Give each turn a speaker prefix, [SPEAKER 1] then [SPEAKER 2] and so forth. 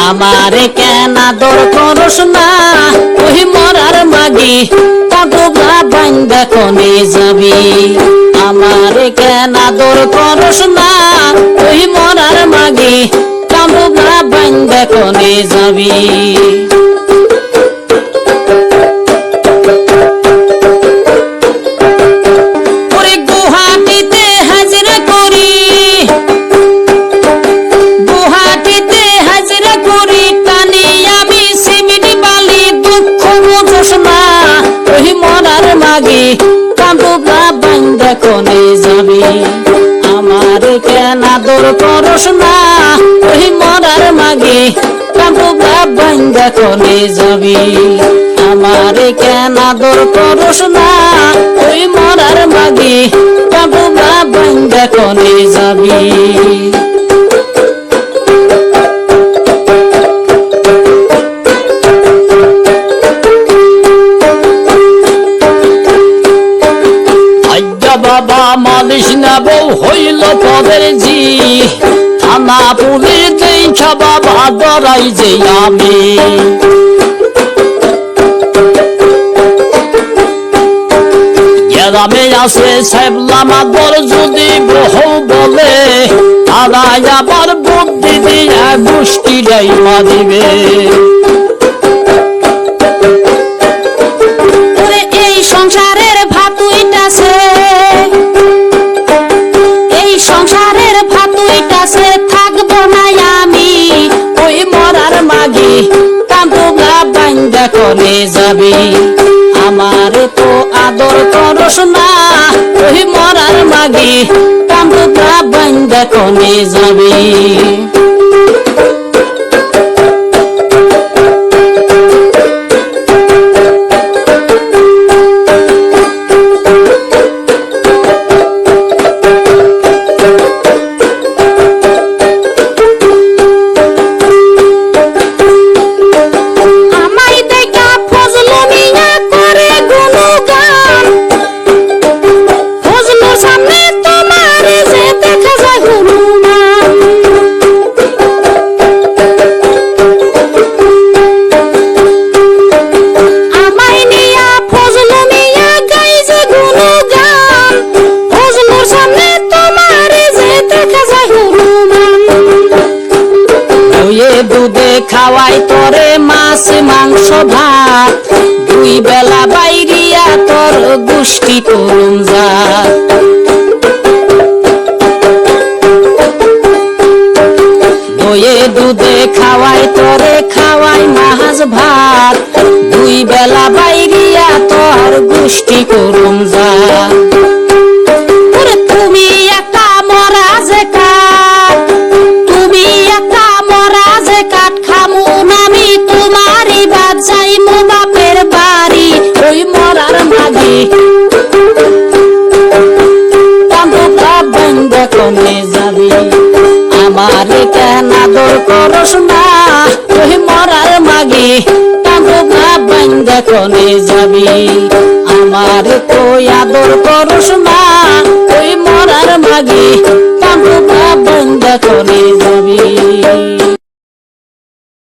[SPEAKER 1] আমারে কেন আদর করস না ওই মরার মাগি কাঁদবা বান্দা কোনে যাবি আমারে কেন আদর করস না ওই মরার মাগি কাঁদবা বান্দা কোনে যাবি কাঁদবা বান্দা কোনে যাবি আমারে কেন আদর করস না ওই মরার মাগি কাঁদবা বান্দা কোনে যাবি আমারে কেন আদর করস না ওই মরার মাগি কাঁদবা বান্দা কোনে যাবি বাবা মালিশ না বউ হইল পদের জি থানা পুলিশ দেখা বাবা ডরাই যে আমি গ্রামে আছে সেবলা মাদর যদি বহু বলে তারা আবার বুদ্ধি দিয়া গোষ্ঠী যাই মারিবে এই সংসারের ভাত উইটাছে থাকবো না আমি ওই মরার মাগি কাঁদবা বান্দা কোনে যাবি আমারে তো আদর করস না ওই মরার মাগি কাঁদবা বান্দা কোনে যাবি দুধে খাওয়াই তোরে মাছ মাংস ভাত দুই বেলা বাইরিয়া তোর গোষ্ঠী করুন যা দয়ে দুধে খাওয়াই তোরে খাওয়াই মাছ ভাত দুই বেলা বাইরিয়া তোর গোষ্ঠী করুন যা তুমি একা মরা যে কাঠ তুমি একা মরা যে কাঠ খামু আমি তোমারই বাদ যাইমু বাপের বাড়ি ওই মরার মাগি কাঁদবা বান্দা কোনে যাবি আমারে কেন আদর করস না ওই মরার মাগি কাঁদবা বান্দা কোনে যাবি আমারে তো আদর করস না ওই মরার মাগি কাঁদবা বান্দা কোনে